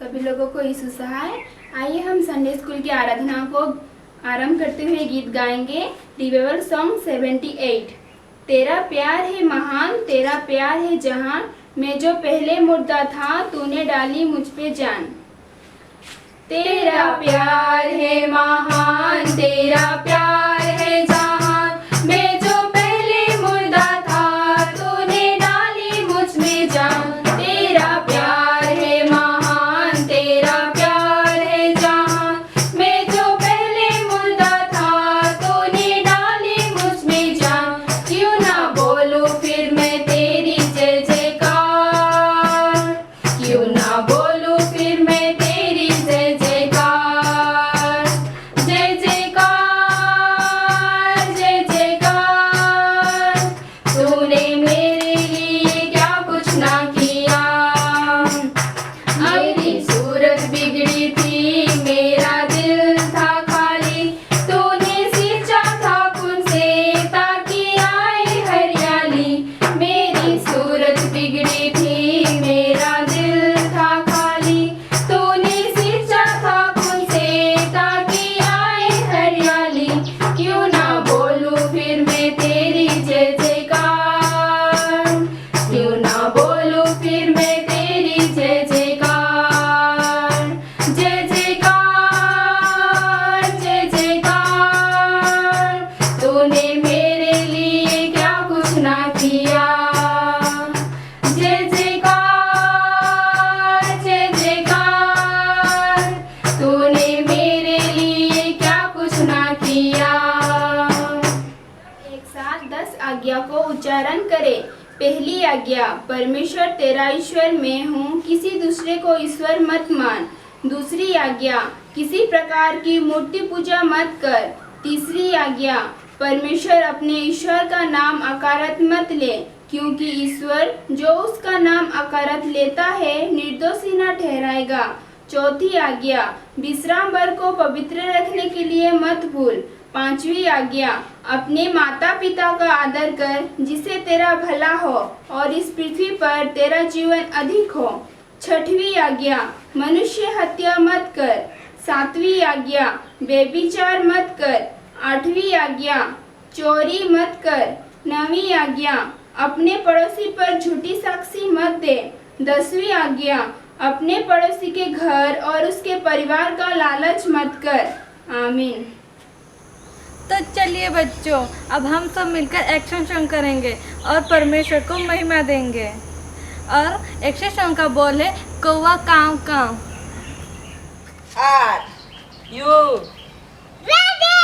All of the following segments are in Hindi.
सभी लोगों को यीशु सहाय। आइए हम संडे स्कूल की आराधना को आरंभ करते हुए गीत गाएंगे। Revival song 78। तेरा प्यार है महान, तेरा प्यार है जहान, मैं जो पहले मुर्दा था तूने डाली मुझ पे जान। तेरा प्यार है महान, तेरा प्यार है जहान, मैं जो पहले मुर्दा था तूने डाली मुझ में जान। तेरा प्यार है महान, तेरा प्यार है जहान, मैं जो पहले मुर्दा था तूने डाली मुझ में जान। क्यों ना बोलूं फिर मैं तेरी जय जयकार, क्यों ना बोलूं फिर मैं तेरी जय जयकार। जय जयकार, जय जयकार, तूने मेरे लिए क्या कुछ ना किया। मेरी सूरत बिगड़ी थी, मेरा दिल था खाली, तूने सींचा था खून से ताकि आए हरियाली। मेरी सूरत बिगड़ी थी, मेरा दिल था खाली, तूने सींचा था खून से ताकि आए हरियाली। क्यों ना बोलूं फिर मैं तेरी जय जयकार, क्यों ना बोलूं फिर मैं तेरी जय जयकार। जय जयकार, जय जयकार, तूने मेरे लिए क्या कुछ ना किया। जय जयकार, जय जयकार, तूने मेरे लिए क्या कुछ ना किया। एक साथ 10 आज्ञा को उच्चारण करें। पहली आज्ञा, परमेश्वर तेरा ईश्वर मैं हूँ, किसी दूसरे को ईश्वर मत मान। दूसरी आज्ञा, किसी प्रकार की मूर्ति पूजा मत कर। तीसरी आज्ञा, परमेश्वर अपने ईश्वर का नाम अकारत मत ले, क्योंकि ईश्वर जो उसका नाम अकारत लेता है निर्दोषी न ठहराएगा। चौथी आज्ञा, विश्राम भर को पवित्र रखने के लिए मत भूल। पांचवी आज्ञा, अपने माता पिता का आदर कर जिससे तेरा भला हो और इस पृथ्वी पर तेरा जीवन अधिक हो। छठवीं आज्ञा, मनुष्य हत्या मत कर। सातवीं आज्ञा, व्यभिचार मत कर। आठवीं आज्ञा, चोरी मत कर। नवीं आज्ञा, अपने पड़ोसी पर झूठी साक्षी मत दे। 10वीं आज्ञा, अपने पड़ोसी के घर और उसके परिवार का लालच मत कर। आमीन। तो चलिए बच्चों, अब हम सब मिलकर एक्शन सॉन्ग करेंगे और परमेश्वर को महिमा देंगे। और एक्शन सॉन्ग का बोल है कौवा काव काव। Are you ready?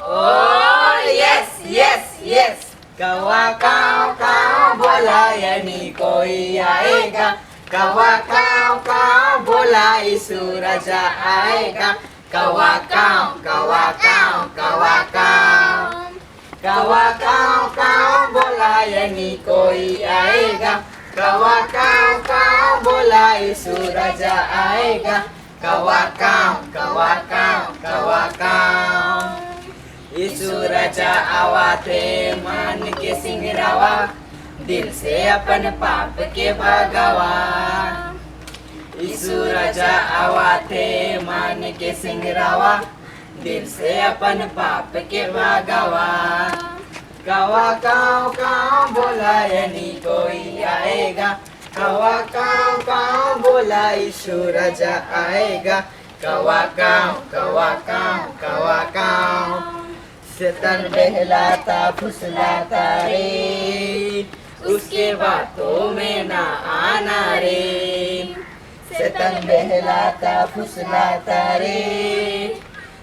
Oh yes, yes, yes. कौवा काव काव बोला यानी कोई आएगा। कौवा काव काव बोला यीशु राजा आएगा। कौवा काव कौवा काव कौवा काव, कौवा काव काव बोला यानी कोई आएगा। कौवा काव बोला यीशु राजा आएगा। कौवा काव कौवा काव कौवा काव, यीशु राजा आवा थे मान के सिंगरावा, दिल से अपन पाप के भगावा। यीशु राजा आवा थे मान के सिंगरावा, दिल से अपन पाप के भगावा। कौवा काव काव बोला यानी कोई आएगा। कौवा काव बोला यीशु राजा आएगा। कौवा काव कौवा काव कौवा काव, शैतान बहलाता फुसलाता रे, उसके बातों में ना आना रे। शैतान बहलाता फुसलाता रे,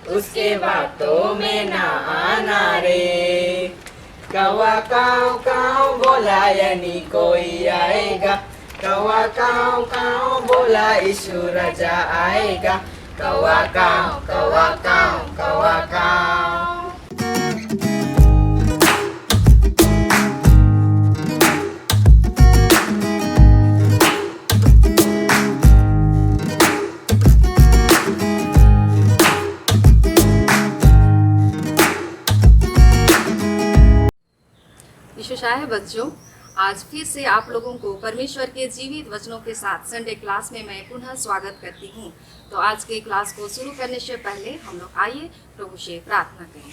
उसके बातों में ना आना रे। कौवा काव बोला यानी कोई आएगा। कौवा काव बोला यीशु राजा आएगा। कौवा काव कौवा काव कौवा काव। यीशु शाह है बच्चों, आज फिर से आप लोगों को परमेश्वर के जीवित वचनों के साथ संडे क्लास में मैं पुनः स्वागत करती हूँ। तो आज के क्लास को शुरू करने से पहले हम लोग आइए प्रभु से प्रार्थना करें।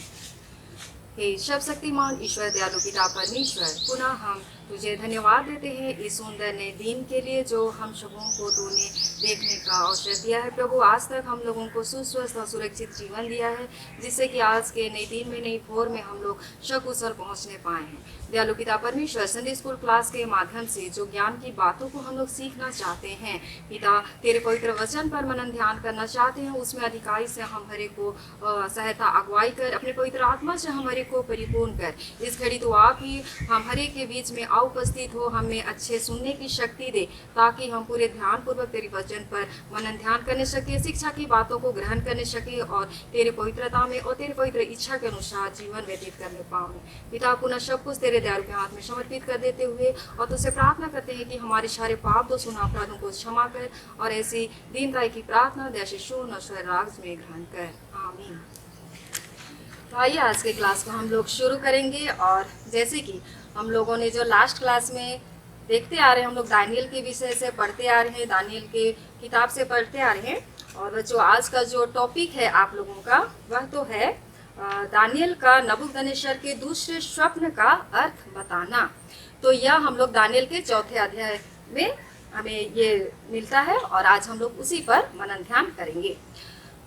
हे सर्वशक्तिमान ईश्वर दयालु पिता परमेश्वर, पुनः हम तुझे धन्यवाद देते हैं इस सुंदर नए दिन के लिए जो हम सबों को तूने देखने का अवसर दिया है। प्रभु, आज तक हम लोगों को सुस्वस्थ और सुरक्षित जीवन दिया है, जिससे कि आज के नए दिन में, नई भोर में हम लोग सकुशल पहुंचने पाए हैं। दयालु पिता परमेश्वर, संडे स्कूल क्लास के माध्यम से जो ज्ञान की बातों को हम लोग सीखना चाहते हैं, पिता तेरे पवित्र वचन पर मनन ध्यान करना चाहते हैं, उसमें अधिकारी से हम हरे को सहायता अगुवाई कर, अपने पवित्र आत्मा से हम हरे को परिपूर्ण कर। इस घड़ी तो आप ही हम हरे के बीच में उपस्थित हो, हमें अच्छे सुनने की शक्ति दे, ताकि हम पूरे ध्यान पूर्वक तेरे वचन पर मनन ध्यान करने सके, शिक्षा की बातों को ग्रहण करने सके और तेरे पवित्रता में और तेरे पवित्र इच्छा के अनुसार जीवन व्यतीत करने पाओ। पिता, पुनः सब कुछ तेरे दयालु के हाथ में समर्पित कर देते हुए और तुझसे प्रार्थना करते हैं कि हमारे सारे पाप दोष अपराधों को क्षमा कर और ऐसी दीनताई की प्रार्थना जैसे शून्य और स्वर राग में ग्रहण कर। आमीन। तो आइए आज के क्लास को हम लोग शुरू करेंगे। और जैसे कि हम लोगों ने जो लास्ट क्लास में देखते आ रहे हैं, हम लोग दानियल के विषय से पढ़ते आ रहे हैं, दानियल के किताब से पढ़ते आ रहे हैं। और जो आज का जो टॉपिक है आप लोगों का, वह तो है दानियल का नबूकदनेस्सर के दूसरे स्वप्न का अर्थ बताना। तो यह हम लोग दानियल के चौथे अध्याय में हमें ये मिलता है और आज हम लोग उसी पर मनन ध्यान करेंगे।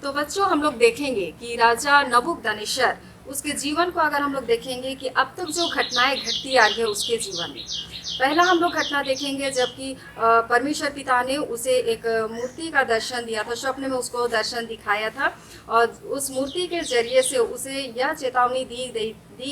तो बच्चों, हम लोग देखेंगे कि राजा नबूकदनेस्सर, उसके जीवन को अगर हम लोग देखेंगे कि अब तक जो घटनाएं घटती आ रही है उसके जीवन में, पहला हम लोग घटना देखेंगे जबकि परमेश्वर पिता ने उसे एक मूर्ति का दर्शन दिया था, स्वप्न में उसको दर्शन दिखाया था और उस मूर्ति के जरिए से उसे यह चेतावनी दी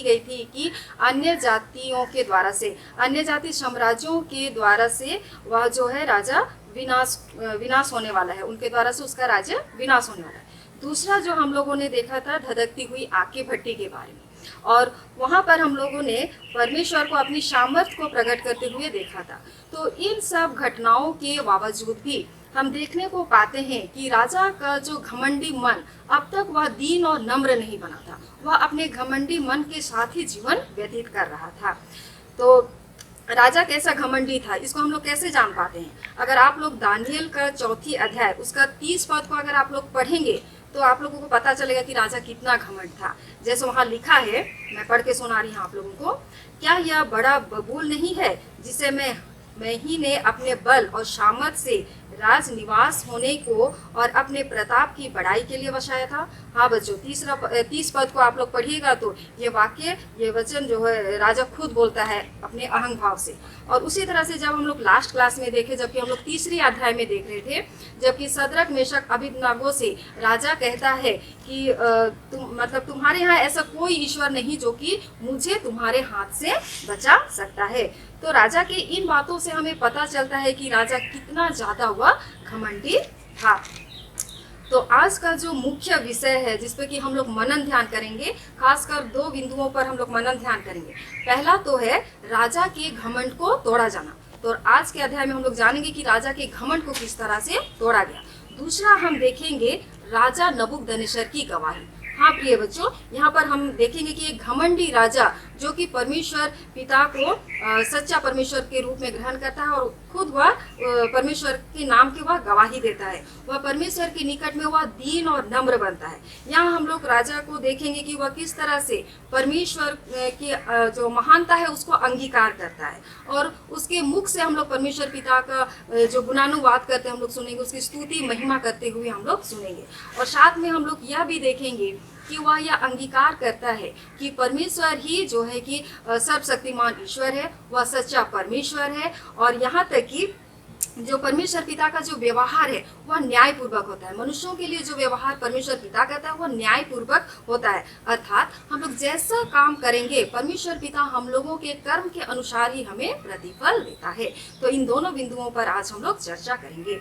गई थी कि अन्य जातियों के द्वारा से, अन्य जाति साम्राज्यों के द्वारा से वह जो है राजा विनाश होने वाला है, उनके द्वारा से उसका राज्य विनाश होने वाला है। दूसरा जो हम लोगों ने देखा था धधकती हुई आग की भट्टी के बारे में, और वहाँ पर हम लोगों ने परमेश्वर को अपनी सामर्थ्य को प्रकट करते हुए देखा था। तो इन सब घटनाओं के बावजूद भी हम देखने को पाते हैं कि राजा का जो घमंडी मन, अब तक वह दीन और नम्र नहीं बना था, वह अपने घमंडी मन के साथ ही जीवन व्यतीत कर रहा था। तो राजा कैसा घमंडी था, इसको हम लोग कैसे जान पाते हैं? अगर आप लोग दानियल का चौथी अध्याय उसका 30 पद को अगर आप लोग पढ़ेंगे तो आप लोगों को पता चलेगा कि राजा कितना घमंड था। जैसे वहाँ लिखा है, मैं पढ़ के सुना रही हूँ आप लोगों को। क्या यह बड़ा बबूल नहीं है जिसे मैं ही ने अपने बल और सामर्थ से राज निवास होने को और अपने प्रताप की बढ़ाई के लिए बसाया था? हाँ बच्चों, 30 पद को आप लोग पढ़िएगा तो ये वाक्य, ये वचन जो है राजा खुद बोलता है अपने अहंग भाव से। और उसी तरह से जब हम लोग लास्ट क्लास में देखे, जबकि हम लोग तीसरी अध्याय में देख रहे थे, जबकि सदरक मेशक अबेदनगो से राजा कहता है कि तुम्हारे यहाँ ऐसा कोई ईश्वर नहीं जो कि मुझे तुम्हारे हाथ से बचा सकता है। तो राजा के इन बातों से हमें पता चलता है कि राजा कितना ज्यादा हुआ घमंडी था। तो आज का जो मुख्य विषय है जिस पे कि हम लोग मनन ध्यान करेंगे, खासकर 2 बिंदुओं पर हम लोग मनन ध्यान करेंगे। पहला तो है राजा के घमंड को तोड़ा जाना। तो आज के अध्याय में हम लोग जानेंगे कि राजा के घमंड को किस तरह से तोड़ा गया। दूसरा हम देखेंगे राजा नबूकदनेस्सर की गवाही। हाँ प्रिय बच्चों, यहाँ पर हम देखेंगे कि एक घमंडी राजा जो कि परमेश्वर पिता को सच्चा परमेश्वर के रूप में ग्रहण करता है और खुद वह परमेश्वर के नाम की वह गवाही देता है, वह परमेश्वर के निकट में वह दीन और नम्र बनता है। यहाँ हम लोग राजा को देखेंगे कि वह किस तरह से परमेश्वर की जो महानता है उसको अंगीकार करता है और उसके मुख से हम लोग परमेश्वर पिता का जो गुणानुवाद करते हैं हम लोग सुनेंगे, उसकी स्तुति महिमा करते हुए हम लोग सुनेंगे। और साथ में हम लोग यह भी देखेंगे कि वह यह अंगीकार करता है कि परमेश्वर ही जो है कि सर्वशक्तिमान ईश्वर है, वह सच्चा परमेश्वर है। और यहाँ तक कि जो परमेश्वर पिता का जो व्यवहार है वह न्यायपूर्वक होता है। मनुष्यों के लिए जो व्यवहार परमेश्वर पिता करता है वह न्यायपूर्वक होता है, अर्थात हम लोग जैसा काम करेंगे परमेश्वर पिता हम लोगों के कर्म के अनुसार ही हमें प्रतिफल देता है। तो इन दोनों बिंदुओं पर आज हम लोग चर्चा करेंगे।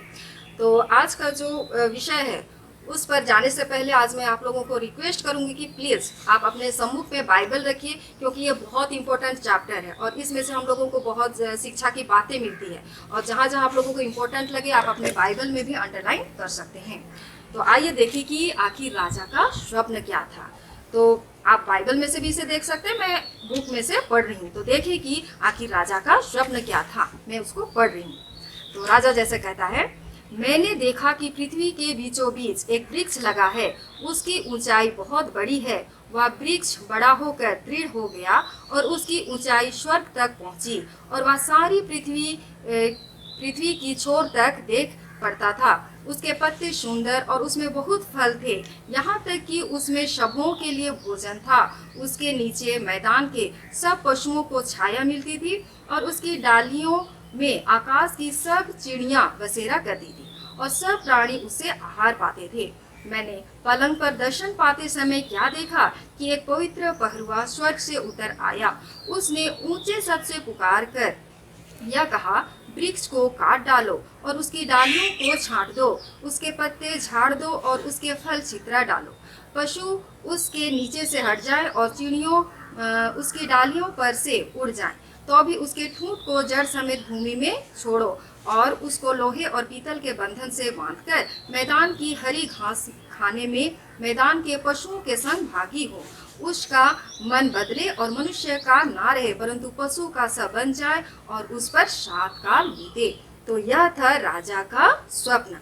तो आज का जो विषय है उस पर जाने से पहले आज मैं आप लोगों को रिक्वेस्ट करूंगी कि प्लीज़ आप अपने सम्मुख में बाइबल रखिए, क्योंकि ये बहुत इंपॉर्टेंट चैप्टर है और इसमें से हम लोगों को बहुत शिक्षा की बातें मिलती है। और जहाँ जहाँ आप लोगों को इम्पोर्टेंट लगे आप अपने बाइबल में भी अंडरलाइन कर सकते हैं। तो आइए देखिए कि आखिर राजा का स्वप्न क्या था। तो आप बाइबल में से भी इसे देख सकते हैं, मैं बुक में से पढ़ रही हूँ। तो देखिए कि आखिर राजा का स्वप्न क्या था, मैं उसको पढ़ रही हूँ। तो राजा जैसे कहता है, मैंने देखा कि पृथ्वी के बीचों बीच एक वृक्ष लगा है, उसकी ऊंचाई बहुत बड़ी है। वह वृक्ष बड़ा होकर दृढ़ हो गया और उसकी ऊंचाई स्वर्ग तक पहुंची और वह सारी पृथ्वी की छोर तक देख पड़ता था। उसके पत्ते सुंदर और उसमें बहुत फल थे, यहाँ तक कि उसमें शवों के लिए भोजन था। उसके नीचे मैदान के सब पशुओं को छाया मिलती थी और उसकी डालियों में आकाश की सब चिड़ियां बसेरा करती थी और सब प्राणी उससे आहार पाते थे। मैंने पलंग पर दर्शन पाते समय क्या देखा कि एक पवित्र पहरुआ स्वर्ग से उतर आया। उसने ऊंचे शब्द से पुकार कर यह कहा, वृक्ष को काट डालो और उसकी डालियों को छांट दो, उसके पत्ते झाड़ दो और उसके फल छितरा डालो। पशु उसके नीचे से हट जाए और चिड़ियों उसकी डालियों पर से उड़ जाएं। तो भी उसके ठूंठ को जड़ समेत भूमि में छोड़ो और उसको लोहे और पीतल के बंधन से बांधकर मैदान की हरी घास खाने में मैदान के पशुओं के संग भागी हो। उसका मन बदले और मनुष्य का ना रहे, परंतु पशु का सा बन जाए और उस पर 7 काल बीते। तो यह था राजा का स्वप्न।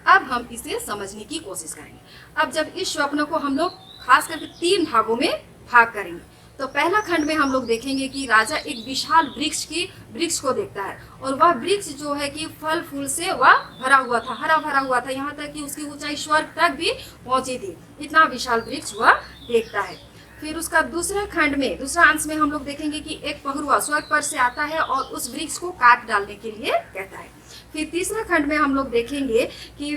अब हम इसे समझने की कोशिश करेंगे। अब जब इस स्वप्न को हम लोग खास करके 3 भागों में भाग करेंगे, तो पहला खंड में हम लोग देखेंगे कि राजा एक विशाल वृक्ष को देखता है और वह वृक्ष जो है कि फल फूल से वह भरा हुआ था, हरा भरा हुआ था, यहाँ तक कि उसकी ऊंचाई स्वर्ग तक भी पहुंची थी। इतना विशाल वृक्ष वह देखता है। फिर उसका दूसरा खंड में, दूसरा अंश में हम लोग देखेंगे कि एक पहरुआ स्वर्ग पर से आता है और उस वृक्ष को काट डालने के लिए कहता है। फिर तीसरा खंड में हम लोग देखेंगे कि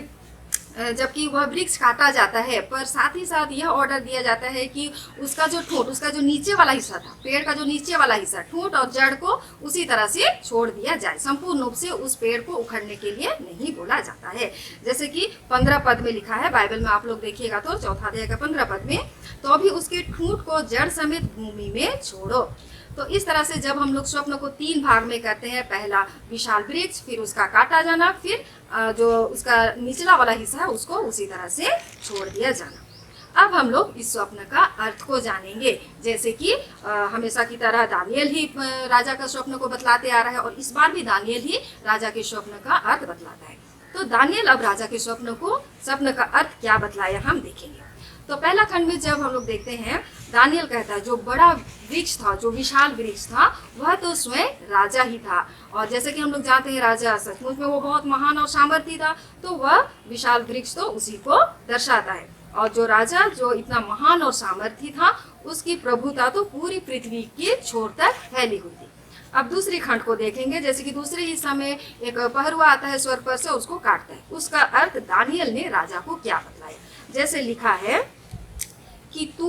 जबकि वह वृक्ष काटा जाता है, पर साथ ही साथ यह ऑर्डर दिया जाता है कि उसका जो ठूंठ, उसका जो नीचे वाला हिस्सा था, पेड़ का जो नीचे वाला हिस्सा, ठूंठ और जड़ को उसी तरह से छोड़ दिया जाए। संपूर्ण रूप से उस पेड़ को उखड़ने के लिए नहीं बोला जाता है। जैसे कि 15 पद में लिखा है, बाइबल में आप लोग देखिएगा तो 4 अध्याय का 15 पद में, तो भी उसके ठूंठ को जड़ समेत भूमि में छोड़ो। तो इस तरह से जब हम लोग स्वप्न को 3 भाग में करते हैं, पहला विशाल वृक्ष, फिर उसका काटा जाना, फिर जो उसका निचला वाला हिस्सा है उसको उसी तरह से छोड़ दिया जाना। अब हम लोग इस स्वप्न का अर्थ को जानेंगे। जैसे कि हमेशा की तरह दानियल ही राजा का स्वप्न को बतलाते आ रहा है और इस बार भी दानियल ही राजा के स्वप्न का अर्थ बतलाता है। तो दानियल अब राजा के स्वप्न का अर्थ क्या बतलाया हम देखेंगे। तो पहला खंड में जब हम लोग देखते हैं, दानियल कहता है जो बड़ा वृक्ष था, जो विशाल वृक्ष था, वह तो स्वयं राजा ही था। और जैसे कि हम लोग जानते हैं राजा सचमुच में वो बहुत महान और सामर्थी था, तो वह विशाल वृक्ष तो उसी को दर्शाता है। और जो राजा जो इतना महान और सामर्थी था, उसकी प्रभुता तो पूरी पृथ्वी की छोर तक फैली हुई थी। अब दूसरी खंड को देखेंगे। जैसे कि दूसरे हिस्सा में एक पहरुआ आता है स्वर्ग पर से, उसको काटता है। उसका अर्थ दानियल ने राजा को क्या बतलाया। जैसे लिखा है कि तू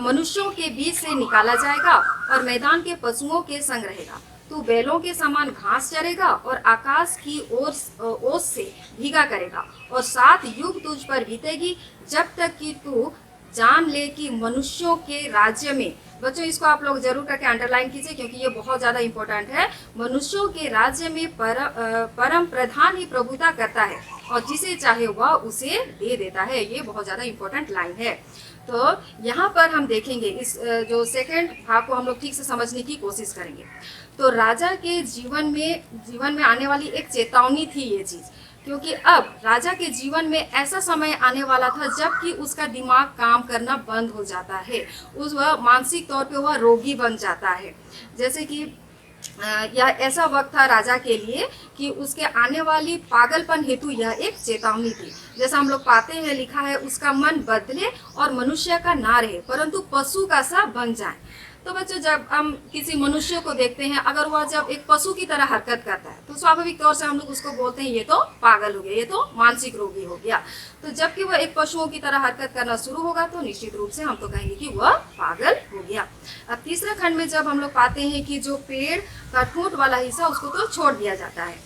मनुष्यों के बीच से निकाला जाएगा और मैदान के पशुओं के संग रहेगा। तू बैलों के समान घास चरेगा और आकाश की ओस से भीगा करेगा और 7 युग तुझ पर बीतेगी, जब तक कि तू जान ले कि मनुष्यों के राज्य में, बच्चों इसको आप लोग जरूर करके अंडरलाइन कीजिए क्योंकि ये बहुत ज़्यादा इंपॉर्टेंट है। मनुष्यों के राज्य में परम प्रधान ही प्रभुता करता है और जिसे चाहे वह उसे दे देता है। ये बहुत ज़्यादा इंपॉर्टेंट लाइन है। तो यहाँ पर हम देखेंगे, इस जो सेकंड भाग को हम लोग ठीक से समझने की कोशिश करेंगे। तो राजा के जीवन में आने वाली एक चेतावनी थी ये चीज़, क्योंकि अब राजा के जीवन में ऐसा समय आने वाला था जबकि उसका दिमाग काम करना बंद हो जाता है, वह मानसिक तौर पे वह रोगी बन जाता है। जैसे कि यह ऐसा वक्त था राजा के लिए कि उसके आने वाली पागलपन हेतु यह एक चेतावनी थी। जैसा हम लोग पाते हैं, लिखा है उसका मन बदले और मनुष्य का ना रहे, परंतु पशु का सा बन जाए। तो बच्चों जब हम किसी मनुष्य को देखते हैं, अगर वह जब एक पशु की तरह हरकत करता है तो स्वाभाविक तौर से हम लोग उसको बोलते हैं ये तो पागल हो गया, ये तो मानसिक रोगी हो गया। तो जबकि वह एक पशुओं की तरह हरकत करना शुरू होगा तो निश्चित रूप से हम तो कहेंगे कि वह पागल हो गया। अब तीसरा खंड में जब हम लोग पाते हैं कि जो पेड़ का ठूंठ वाला हिस्सा उसको तो छोड़ दिया जाता है।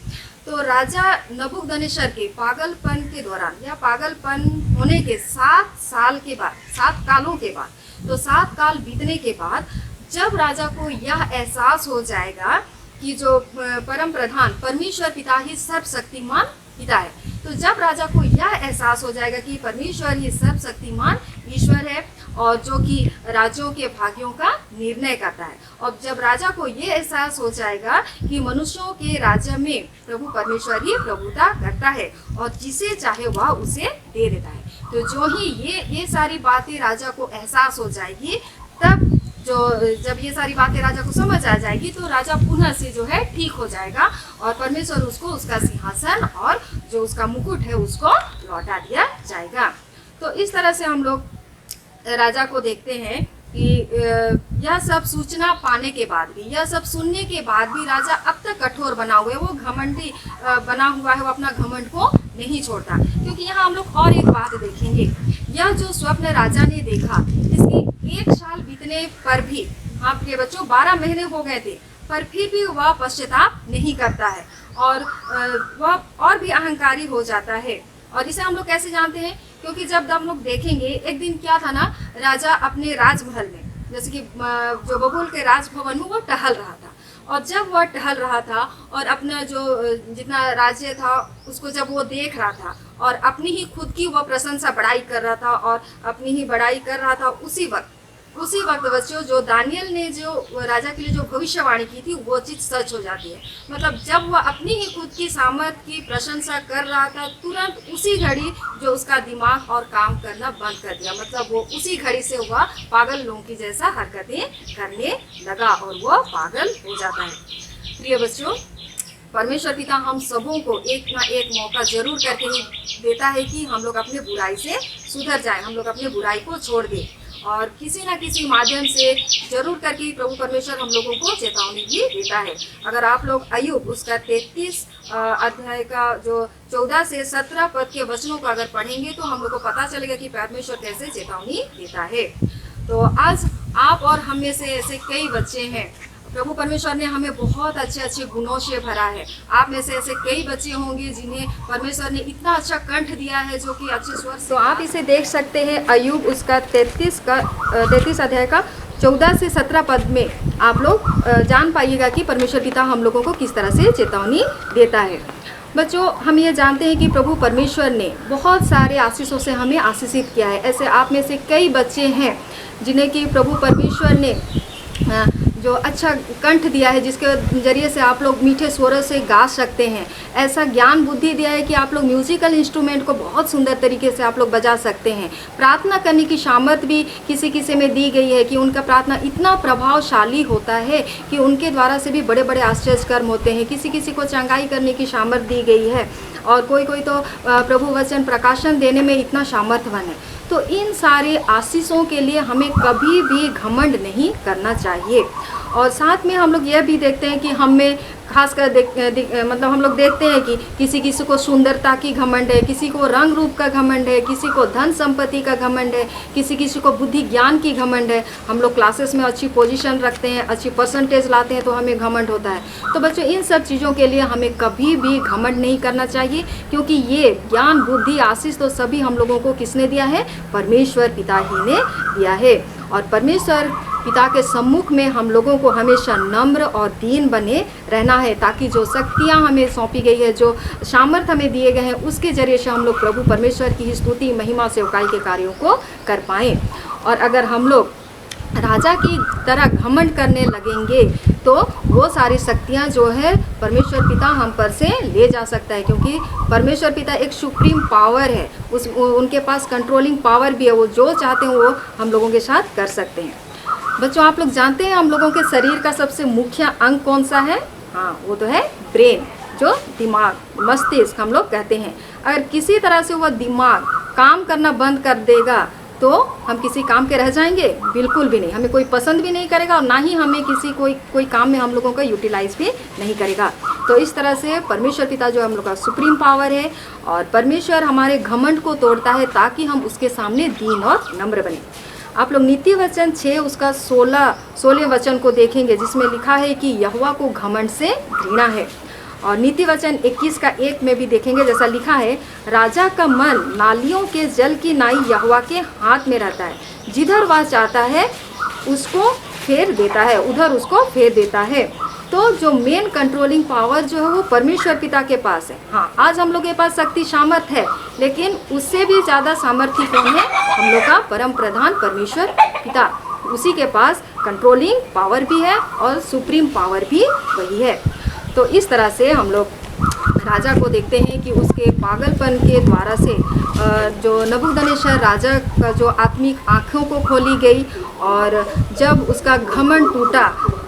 तो राजा नबूकदनेस्सर के पागलपन के दौरान या पागलपन होने के 7 साल के बाद, 7 कालों के बाद, तो 7 काल बीतने के बाद जब राजा को यह एहसास हो जाएगा कि जो परम प्रधान परमेश्वर पिता ही सर्वशक्तिमान पिता है। तो जब राजा को यह एहसास हो जाएगा कि परमेश्वर ही सर्वशक्तिमान ईश्वर है और जो कि राज्यों के भाग्यों का निर्णय करता है, और जब राजा को ये एहसास हो जाएगा कि मनुष्यों के राज्य में प्रभु परमेश्वर ही प्रभुता करता है और जिसे चाहे वह उसे दे देता है, तो जो ही ये सारी बातें राजा को एहसास हो जाएगी, तब जब ये सारी बातें राजा को समझ आ जाएगी तो राजा पुनः से जो है ठीक हो जाएगा और परमेश्वर उसको उसका सिंहासन और जो उसका मुकुट है उसको लौटा दिया जाएगा। तो इस तरह से हम लोग राजा को देखते हैं कि यह सब सूचना पाने के बाद भी, यह सब सुनने के बाद भी राजा अब तक कठोर बना हुआ है, वो घमंडी बना हुआ है, वो अपना घमंड को नहीं छोड़ता। क्योंकि यहाँ हम लोग और एक बात देखेंगे, यह जो स्वप्न राजा ने देखा, इसकी 1 साल बीतने पर भी, आपके बच्चों 12 महीने हो गए थे, पर फिर भी वह पश्चाताप नहीं करता है और वह और भी अहंकारी हो जाता है। और इसे हम लोग कैसे जानते हैं? क्योंकि जब हम लोग देखेंगे, एक दिन क्या था ना, राजा अपने राजमहल में, जैसे कि जो बबूल के राजभवन में वो टहल रहा था, और जब वह टहल रहा था और अपना जो जितना राज्य था उसको जब वो देख रहा था और अपनी ही खुद की वह प्रशंसा बड़ाई कर रहा था और अपनी ही बड़ाई कर रहा था, उसी वक्त बच्चों जो दानियल ने जो राजा के लिए जो भविष्यवाणी की थी वो चीज़ सच हो जाती है। मतलब जब वह अपनी ही खुद की सामर्थ्य की प्रशंसा कर रहा था, तुरंत उसी घड़ी जो उसका दिमाग और काम करना बंद कर दिया, मतलब वो उसी घड़ी से वह पागल लोगों की जैसा हरकतें करने लगा और वह पागल हो जाता है। प्रिय बच्चों, परमेश्वर पिता हम सबों को एक ना एक मौका जरूर करके ही देता है कि हम लोग अपने बुराई से सुधर जाएं, हम लोग अपने बुराई को छोड़ दें, और किसी न किसी माध्यम से जरूर करके प्रभु परमेश्वर हम लोगों को चेतावनी भी देता है। अगर आप लोग अय्यूब उसका 33 अध्याय का जो 14 से 17 पद के वचनों को अगर पढ़ेंगे तो हम लोग को पता चलेगा कि परमेश्वर कैसे चेतावनी देता है। तो आज आप और हम में से ऐसे कई बच्चे हैं, प्रभु परमेश्वर ने हमें बहुत अच्छे अच्छे गुणों से भरा है। आप में से ऐसे कई बच्चे होंगे जिन्हें परमेश्वर ने इतना अच्छा कंठ दिया है जो कि अच्छे स्वर से, तो आप इसे देख सकते हैं अय्यूब उसका 33 अध्याय का 14 से 17 पद में आप लोग जान पाइएगा कि परमेश्वर पिता हम लोगों को किस तरह से चेतावनी देता है। बच्चों, हम ये जानते हैं कि प्रभु परमेश्वर ने बहुत सारे आशीषों से हमें आशीषित किया है। ऐसे आप में से कई बच्चे हैं जिन्हें कि प्रभु परमेश्वर ने जो अच्छा कंठ दिया है, जिसके जरिए से आप लोग मीठे स्वरों से गा सकते हैं। ऐसा ज्ञान बुद्धि दिया है कि आप लोग म्यूजिकल इंस्ट्रूमेंट को बहुत सुंदर तरीके से आप लोग बजा सकते हैं। प्रार्थना करने की सामर्थ्य भी किसी किसी में दी गई है कि उनका प्रार्थना इतना प्रभावशाली होता है कि उनके द्वारा से भी बड़े बड़े आश्चर्य कर्म होते हैं। किसी किसी को चंगाई करने की सामर्थ्य दी गई है और कोई कोई तो प्रभु वचन प्रकाशन देने में इतना सामर्थ्यवान है। तो इन सारे आशीषों के लिए हमें कभी भी घमंड नहीं करना चाहिए। और साथ में हम लोग यह भी देखते हैं कि हमें खासकर मतलब हम लोग देखते हैं कि किसी किसी को सुंदरता की घमंड है, किसी को रंग रूप का घमंड है, किसी को धन संपत्ति का घमंड है, किसी किसी को बुद्धि ज्ञान की घमंड है। हम लोग क्लासेस में अच्छी पोजीशन रखते हैं, अच्छी परसेंटेज लाते हैं तो हमें घमंड होता है। तो बच्चों, इन सब चीज़ों के लिए हमें कभी भी घमंड नहीं करना चाहिए, क्योंकि ये ज्ञान बुद्धि आशीष तो सभी हम लोगों को किसने दिया है? परमेश्वर पिता ही ने दिया है। और परमेश्वर पिता के सम्मुख में हम लोगों को हमेशा नम्र और दीन बने रहना है, ताकि जो शक्तियाँ हमें सौंपी गई है, जो सामर्थ्य हमें दिए गए हैं, उसके जरिए से हम लोग प्रभु परमेश्वर की स्तुति महिमा सेवकाई के कार्यों को कर पाएँ। और अगर हम लोग राजा की तरह घमंड करने लगेंगे तो वो सारी शक्तियाँ जो है परमेश्वर पिता हम पर से ले जा सकता है, क्योंकि परमेश्वर पिता एक सुप्रीम पावर है, उनके पास कंट्रोलिंग पावर भी है। वो जो चाहते हैं वो हम लोगों के साथ कर सकते हैं। बच्चों, आप लोग जानते हैं हम लोगों के शरीर का सबसे मुख्य अंग कौन सा है? हाँ, वो तो है ब्रेन, जो दिमाग, मस्तिष्क हम लोग कहते हैं। अगर किसी तरह से वह दिमाग काम करना बंद कर देगा तो हम किसी काम के रह जाएंगे? बिल्कुल भी नहीं। हमें कोई पसंद भी नहीं करेगा और ना ही हमें कोई काम में हम लोगों का यूटिलाइज भी नहीं करेगा। तो इस तरह से परमेश्वर पिता जो हम लोग का सुप्रीम पावर है, और परमेश्वर हमारे घमंड को तोड़ता है ताकि हम उसके सामने दीन और नम्र बने। आप लोग नीति वचन 6 उसका 16वें वचन को देखेंगे, जिसमें लिखा है कि यहोवा को घमंड से घृणा है। और नीति वचन 21 का 1 में भी देखेंगे, जैसा लिखा है, राजा का मन नालियों के जल की नाई यहोवा के हाथ में रहता है, जिधर वह चाहता है उसको फेर देता है, उधर उसको फेर देता है। तो जो मेन कंट्रोलिंग पावर जो है वो परमेश्वर पिता के पास है। हाँ, आज हम लोग के पास शक्ति सामर्थ है, लेकिन उससे भी ज़्यादा सामर्थ्य कौन है? हम लोग का परम प्रधान परमेश्वर पिता। उसी के पास कंट्रोलिंग पावर भी है और सुप्रीम पावर भी वही है। तो इस तरह से हम लोग राजा को देखते हैं कि उसके पागलपन के द्वारा से जो नबूकदनेस्सर राजा का जो आत्मिक आँखों को खोली गई, और जब उसका घमंड टूटा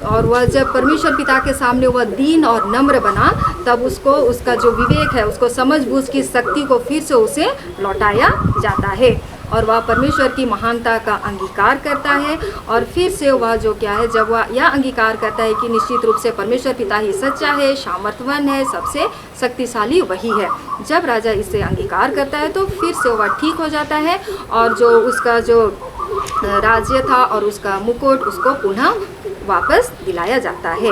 और वह जब परमेश्वर पिता के सामने वह दीन और नम्र बना, तब उसको उसका जो विवेक है, उसको समझ बूझ की शक्ति को फिर से उसे लौटाया जाता है और वह परमेश्वर की महानता का अंगीकार करता है। और फिर से वह जो क्या है, जब वह यह अंगीकार करता है कि निश्चित रूप से परमेश्वर पिता ही सच्चा है, सामर्थ्यवान है, सबसे शक्तिशाली वही है, जब राजा इसे अंगीकार करता है तो फिर से वह ठीक हो जाता है और जो उसका जो राज्य था और उसका मुकुट उसको पुनः वापस दिलाया जाता है।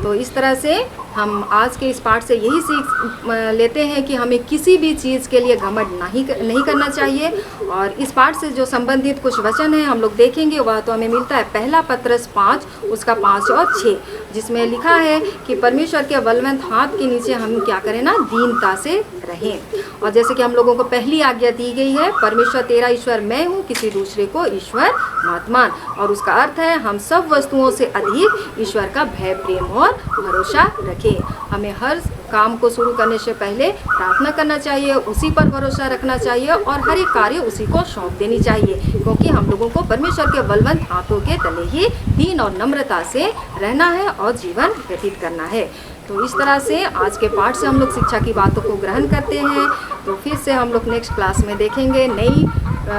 तो इस तरह से हम आज के इस पाठ से यही सीख लेते हैं कि हमें किसी भी चीज़ के लिए घमंड नहीं करना चाहिए। और इस पाठ से जो संबंधित कुछ वचन हैं हम लोग देखेंगे, वह तो हमें मिलता है पहला पत्रस 5 उसका 5 और 6, जिसमें लिखा है कि परमेश्वर के बलवंत हाथ के नीचे हम क्या करें ना, दीनता से रहें। और जैसे कि हम लोगों को पहली आज्ञा दी गई है, परमेश्वर तेरा ईश्वर मैं हूँ, किसी दूसरे को ईश्वर मत मान। और उसका अर्थ है हम सब वस्तुओं से अधिक ईश्वर का भय, प्रेम और भरोसा रखें। हमें हर काम को शुरू करने से पहले प्रार्थना करना चाहिए, उसी पर भरोसा रखना चाहिए और हर एक कार्य उसी को सौंप देनी चाहिए, क्योंकि हम लोगों को परमेश्वर के बलवंत हाथों के तले ही दीन और नम्रता से रहना है और जीवन व्यतीत करना है। तो इस तरह से आज के पाठ से हम लोग शिक्षा की बातों को ग्रहण करते हैं। तो फिर से हम लोग नेक्स्ट क्लास में देखेंगे नई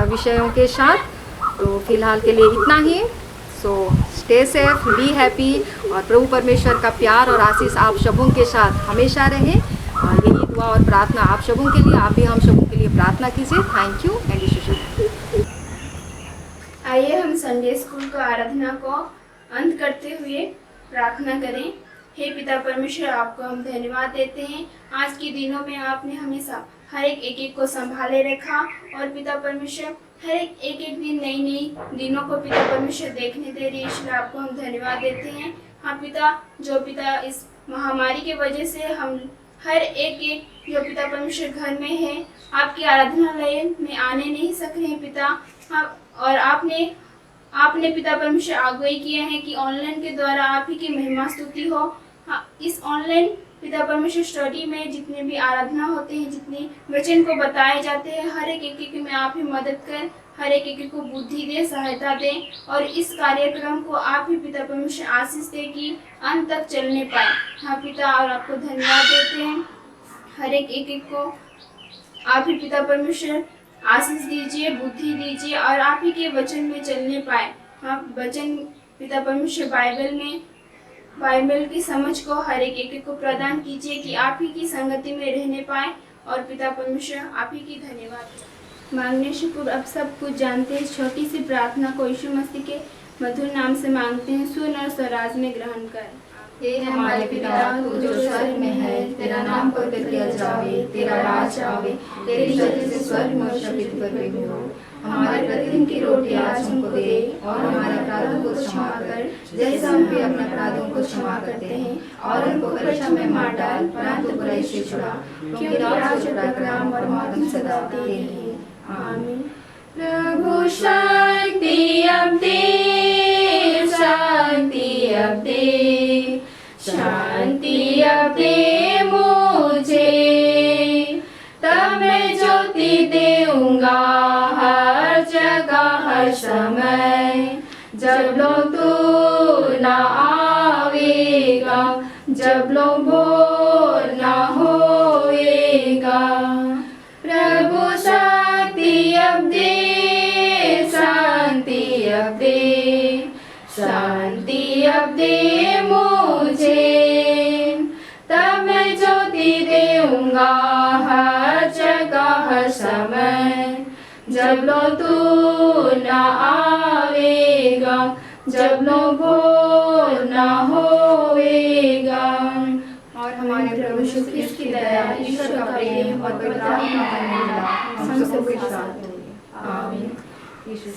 विषयों के साथ। तो फिलहाल के लिए इतना ही। So stay safe, be happy और प्रभु परमेश्वर का प्यार और आशीष आप सबों के साथ हमेशा रहे। यही दुआ और प्रार्थना आप सबों के लिए, आप भी हम सबों के लिए प्रार्थना कीजिए। थैंक यू एंड यीशु। आइए हम संडे स्कूल का आराधना को अंत करते हुए प्रार्थना करें। हे पिता परमेश्वर, आपको हम धन्यवाद देते हैं। आज के दिनों में आपने हमेशा हर एक को संभाले रखा और पिता परमेश्वर हर एक दिन नई नई दिनों को पिता परमेश्वर देखने दे रही, इसलिए आपको हम धन्यवाद देते हैं। हाँ पिता, जो पिता इस महामारी के वजह से हम हर एक जो पिता परमेश्वर घर में है, आपकी आराधनालय में आने नहीं सक रहे हैं पिता। हाँ, और आपने पिता परमेश्वर आगुवाई किया है कि ऑनलाइन के द्वारा आप ही की महिमा स्तुति हो। हाँ, इस ऑनलाइन पिता परमेश्वर स्टडी में जितने भी आराधना होते हैं, जितने वचन को बताए जाते हैं, हर एक में आप ही मदद कर, हर एक को बुद्धि दे, सहायता दे और इस कार्यक्रम को आप ही पिता परमेश्वर आशीष दे कि अंत तक चलने पाए। हाँ पिता, और आपको धन्यवाद देते हैं। हर एक को आप ही पिता परमेश्वर आशीष दीजिए, बुद्धि दीजिए और आप ही के वचन में चलने पाए। हाँ, वचन पिता परमेश्वर बाइबल की समझ को हर एक को प्रदान कीजिए कि आप ही की संगति में रहने पाए। और पिता परमेश्वर आप ही की धन्यवाद मांगने से पूर्व अब सब कुछ जानते हैं, छोटी सी प्रार्थना को यीशु मसीह के मधुर नाम से मांगते हैं। सुन और स्वराज में ग्रहण कर। हे हमारे पिता, तू जो स्वर्ग में है, तेरा नाम पवित्र किया जावे, तेरा राज आवे, तेरी शक्ति से स्वर्ग में पृथ्वी पर हो। हमारे प्रतिदिन की रोटी आज हमको दे और हमारे अपराधों को क्षमा कर, जैसे हम भी अपने अपराधों को क्षमा करते हैं, और हमको परीक्षा में मत डाल, परंतु बुराई से छुड़ा, क्योंकि राज और प्रणाम और महिमा सदा तेरी है। आमीन। प्रभु शक्ति अब दे, शक्ति अब दे, शांति अब दे मुझे, तब मैं ज्योति देऊंगा हर जगह हर समय। जब लोग तू ना आवेगा, जब लोग बोल ना होएगा, प्रभु शक्ति अब दे, शांति अब दे, शांति अब दे मुझे, तब मैं ज्योति देऊंगा हर जगह हर समय। जब लोग तू ना आवेगा, जब लोग बोल ना होएगा। और हमारे प्रभु यीशु ख्रिस्त की दया, ईश्वर का प्रेम और पवित्र आत्मा का मेल हम सबके साथ हो। आमीन। यीशु